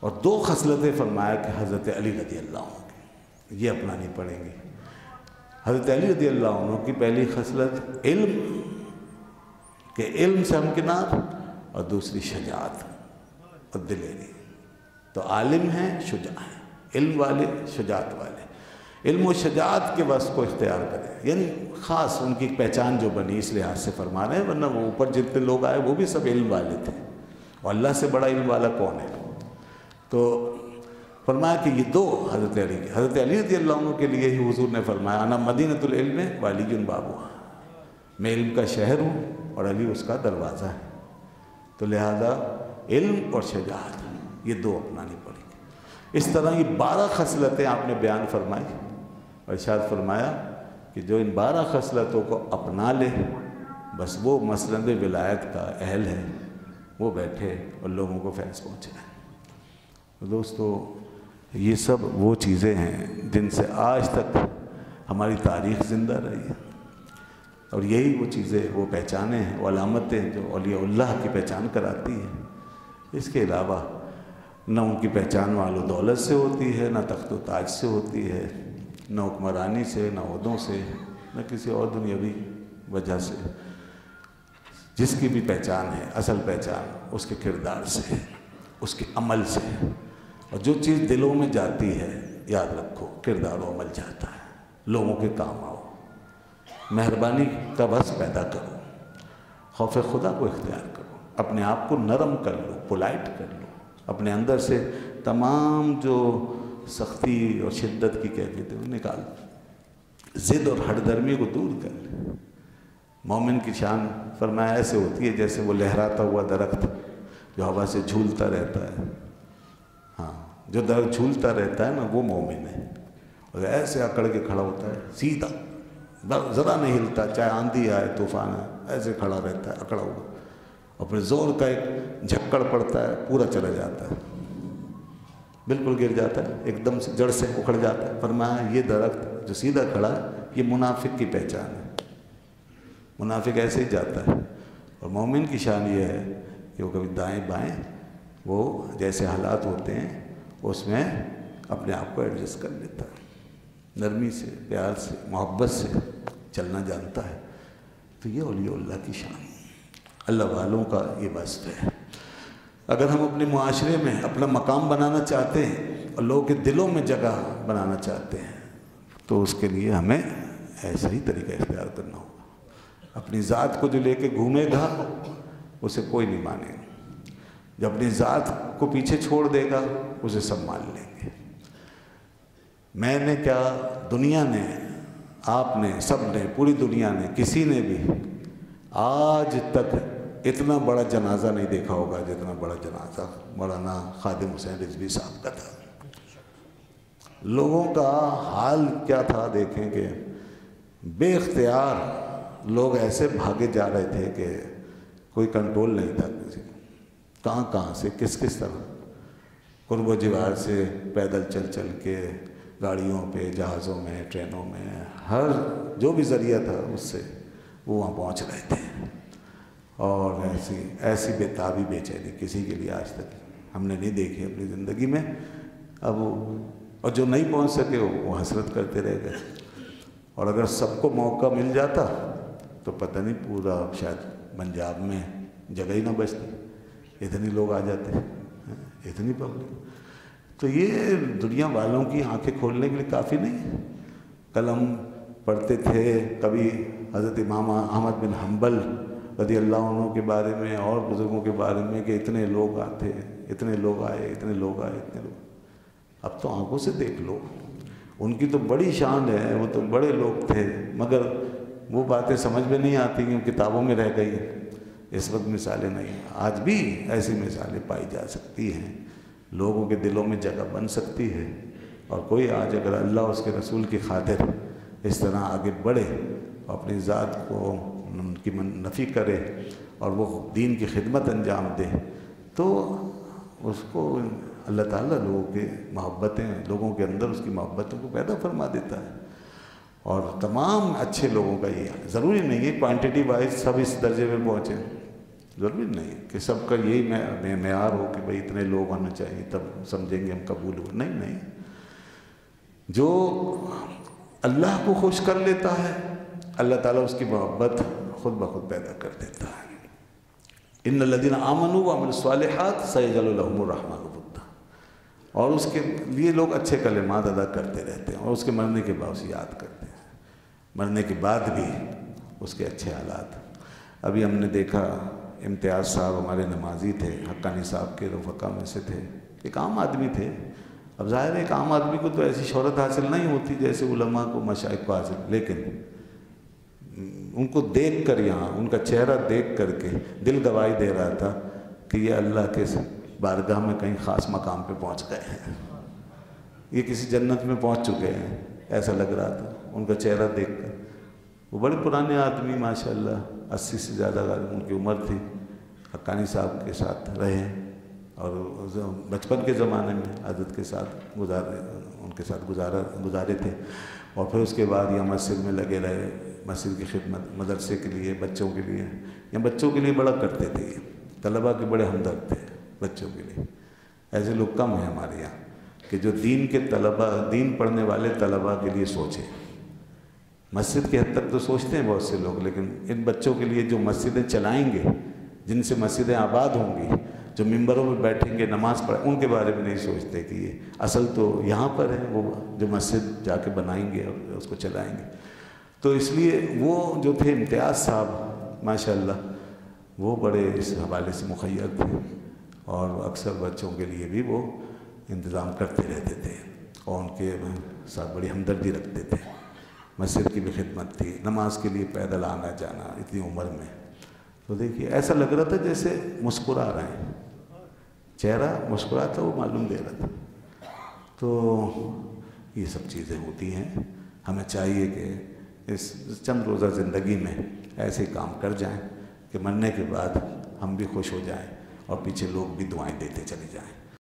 اور 2 خصلتیں فرمایا کہ حضرت علی رضی اللہ عنہ کی یہ اپنانی پڑیں گی۔ حضرت علی رضی اللہ عنہ کی پہلی خصلت علم، کہ علم سے ہمکنار، اور دوسری شجاعت اور دلیری۔ تو عالم ہیں، شجاع ہیں، علم والے، شجاعت والے۔ علم و شجاعت کے وصف کو اختیار کریں، یعنی خاص ان کی پہچان جو بنی اس لحاظ سے فرما رہے ہیں، ورنہ وہ اوپر جتنے لوگ آئے وہ بھی سب علم والے تھے، اور اللہ سے بڑا علم والا کون ہے؟ تو فرمایا کہ یہ 2 حضرت علی کے، حضرت علی رضی اللہ عنہ کے لیے ہی حضور نے فرمایا انا مدینۃ العلم وعلی بابها، میں علم کا شہر ہوں اور علی اس کا دروازہ ہے۔ تو لہذا علم اور شجاعت یہ 2 اپنانی پڑیں گی۔ اس طرح یہ 12 خصلتیں آپ نے بیان فرمائی اور ارشاد فرمایا کہ جو ان 12 خصلتوں کو اپنا لے بس وہ مسند ولایت کا اہل ہے، وہ بیٹھے اور لوگوں کو فیض پہنچائے۔ دوستو یہ سب وہ چیزیں ہیں جن سے آج تک ہماری تاریخ زندہ رہی ہے، اور یہی وہ چیزیں، وہ پہچانیں ہیں، وہ علامتیں جو اولیاء اللہ کی پہچان کراتی ہیں۔ اس کے علاوہ نہ ان کی پہچان مال و دولت سے ہوتی ہے، نہ تخت و تاج سے ہوتی ہے، نہ حکمرانی سے، نہ عہدوں سے، نہ کسی اور دنیاوی وجہ سے۔ جس کی بھی پہچان ہے، اصل پہچان اس کے کردار سے ہے، اس کے عمل سے ہے۔ اور جو چیز دلوں میں جاتی ہے، یاد رکھو کردار و عمل جاتا ہے۔ لوگوں کے کام آؤ، مہربانی کا بس پیدا کرو، خوف خدا کو اختیار کرو، اپنے آپ کو نرم کر لو، پولائٹ کر لو، اپنے اندر سے تمام جو سختی اور شدت کی کیفیتیں نکال دو، ضد اور ہٹ درمی کو دور کر لیں۔ مومن کی شان فرمایا ایسے ہوتی ہے جیسے وہ لہراتا ہوا درخت جو ہوا سے جھولتا رہتا ہے۔ ہاں، جو درخت جھولتا رہتا ہے نا وہ مومن ہے، اور ایسے اکڑ کے کھڑا ہوتا ہے، سیدھا، ذرا نہیں ہلتا، چاہے آندھی آئے طوفان آئے، ایسے کھڑا رہتا ہے اکڑا ہوا، اور پھر زور کا ایک جھکڑ پڑتا ہے، پورا چلا جاتا ہے، بالکل گر جاتا ہے، ایک دم سے جڑ سے اکھڑ جاتا ہے۔ فرمایا یہ درخت جو سیدھا کھڑا ہے یہ منافق کی پہچان ہے، منافق ایسے ہی جاتا ہے۔ اور مومن کی شان یہ ہے کہ وہ کبھی دائیں بائیں، وہ جیسے حالات ہوتے ہیں اس میں اپنے آپ کو ایڈجسٹ کر لیتا ہے، نرمی سے، پیار سے، محبت سے چلنا جانتا ہے۔ تو یہ اولیاء اللہ کی شان، اللہ والوں کا یہ وصف ہے۔ اگر ہم اپنے معاشرے میں اپنا مقام بنانا چاہتے ہیں اور لوگوں کے دلوں میں جگہ بنانا چاہتے ہیں تو اس کے لیے ہمیں ایسا ہی طریقہ اختیار کرنا ہوگا۔ اپنی ذات کو جو لے کے گھومے گا اسے کوئی نہیں مانے گا، جو اپنی ذات کو پیچھے چھوڑ دے گا اسے سب مان لیں گے۔ میں نے کیا، دنیا نے، آپ نے، سب نے، پوری دنیا نے، کسی نے بھی آج تک اتنا بڑا جنازہ نہیں دیکھا ہوگا جتنا بڑا جنازہ مولانا خادم حسین رضوی صاحب کا تھا۔ لوگوں کا حال کیا تھا دیکھیں کہ بے اختیار لوگ ایسے بھاگے جا رہے تھے کہ کوئی کنٹرول نہیں تھا کسی کو، کہاں کہاں سے، کس کس طرح، قرب و جوار سے، پیدل چل چل کے، گاڑیوں پہ، جہازوں میں، ٹرینوں میں، ہر جو بھی ذریعہ تھا اس سے وہ وہاں پہنچ رہے تھے۔ اور ایسی بےتابی بے چینی کسی کے لیے آج تک ہم نے نہیں دیکھی اپنی زندگی میں۔ اب اور جو نہیں پہنچ سکے وہ حسرت کرتے رہ گئے، اور اگر سب کو موقع مل جاتا تو پتہ نہیں پورا شاید پنجاب میں جگہ ہی نہ بچتی، اتنے لوگ آ جاتے، اتنی پبلک۔ تو یہ دنیا والوں کی آنکھیں کھولنے کے لیے کافی نہیں ہے۔ کل ہم پڑھتے تھے کبھی حضرت امام احمد بن حنبل رضی اللہ عنہ کے بارے میں اور بزرگوں کے بارے میں کہ اتنے لوگ آتے، اتنے لوگ آئے، اتنے لوگ آئے، اتنے لوگ۔ اب تو آنکھوں سے دیکھ لو، ان کی تو بڑی شان ہے، وہ تو بڑے لوگ تھے، مگر وہ باتیں سمجھ میں نہیں آتی ہیں، کتابوں میں رہ گئی ہیں۔ اس وقت مثالیں نہیں ہیں، آج بھی ایسی مثالیں پائی جا سکتی ہیں، لوگوں کے دلوں میں جگہ بن سکتی ہے۔ اور کوئی آج اگر اللہ اس کے رسول کی خاطر اس طرح آگے بڑھے، اپنی ذات کو ان کی نفی کرے اور وہ دین کی خدمت انجام دے، تو اس کو اللہ تعالیٰ لوگوں کے محبتیں، لوگوں کے اندر اس کی محبتوں کو پیدا فرما دیتا ہے۔ اور تمام اچھے لوگوں کا یہ ضروری نہیں ہے کوانٹٹی وائز سب اس درجے میں پہنچے، ضروری نہیں کہ سب کا یہی معیار ہو کہ بھئی اتنے لوگ ہونے چاہیے تب سمجھیں گے ہم قبول ہو. نہیں، جو اللہ کو خوش کر لیتا ہے اللہ تعالیٰ اس کی محبت خود بخود پیدا کر دیتا ہے. ان الذین آمنوا وعملوا الصالحات سیجعل لهم الرحمن ودا. اور اس کے لیے لوگ اچھے کلمات ادا کرتے رہتے ہیں اور اس کے مرنے کے بعد اسے یاد کرتے ہیں، مرنے کے بعد بھی اس کے اچھے حالات. ابھی ہم نے دیکھا امتیاز صاحب ہمارے نمازی تھے، حقانی صاحب کے رفقا میں سے تھے، ایک عام آدمی تھے. اب ظاہر ہے ایک عام آدمی کو تو ایسی شہرت حاصل نہیں ہوتی جیسے علماء کو مشائخ کو حاصل، لیکن ان کو دیکھ کر یہاں ان کا چہرہ دیکھ کر کے دل گواہی دے رہا تھا کہ یہ اللہ کے بارگاہ میں کہیں خاص مقام پہ پہنچ گئے ہیں، یہ کسی جنت میں پہنچ چکے ہیں، ایسا لگ رہا تھا ان کا چہرہ دیکھ کر. وہ بڑے پرانے آدمی ماشاءاللہ 80 سے زیادہ ان کی عمر تھی، حقانی صاحب کے ساتھ رہے اور بچپن کے زمانے میں حضرت کے ساتھ گزارے تھے. اور پھر اس کے بعد یہ مسجد میں لگے رہے، مسجد کی خدمت، مدرسے کے لیے، بچوں کے لیے، یا بچوں کے لیے بڑا کرتے تھے. یہ طلباء کے بڑے ہمدرد تھے بچوں کے لیے. ایسے لوگ کم ہیں ہمارے یہاں کہ جو دین کے طلباء، دین پڑھنے والے طلباء کے لیے سوچیں. مسجد کی حد تک تو سوچتے ہیں بہت سے لوگ، لیکن ان بچوں کے لیے جو مسجدیں چلائیں گے، جن سے مسجدیں آباد ہوں گی، جو ممبروں میں بیٹھیں گے نماز پڑھیں، ان کے بارے میں نہیں سوچتے کہ یہ اصل تو یہاں پر ہے، وہ جو مسجد جا کے بنائیں گے اور اس کو چلائیں گے. تو اس لیے وہ جو تھے امتیاز صاحب ماشاءاللہ وہ بڑے اس حوالے سے مخیر تھے اور اکثر بچوں کے لیے بھی وہ انتظام کرتے رہتے تھے اور ان کے ساتھ بڑی ہمدردی رکھتے تھے. مسجد کی بھی خدمت تھی، نماز کے لیے پیدل آنا جانا اتنی عمر میں. تو دیکھیے ایسا لگ رہا تھا جیسے مسکرا رہے ہیں، چہرہ مسکراتا وہ معلوم دے رہا تھا. تو یہ سب چیزیں ہوتی ہیں. ہمیں چاہیے کہ اس چند روزہ زندگی میں ایسے کام کر جائیں کہ مرنے کے بعد ہم بھی خوش ہو جائیں اور پیچھے لوگ بھی دعائیں دیتے چلے جائیں.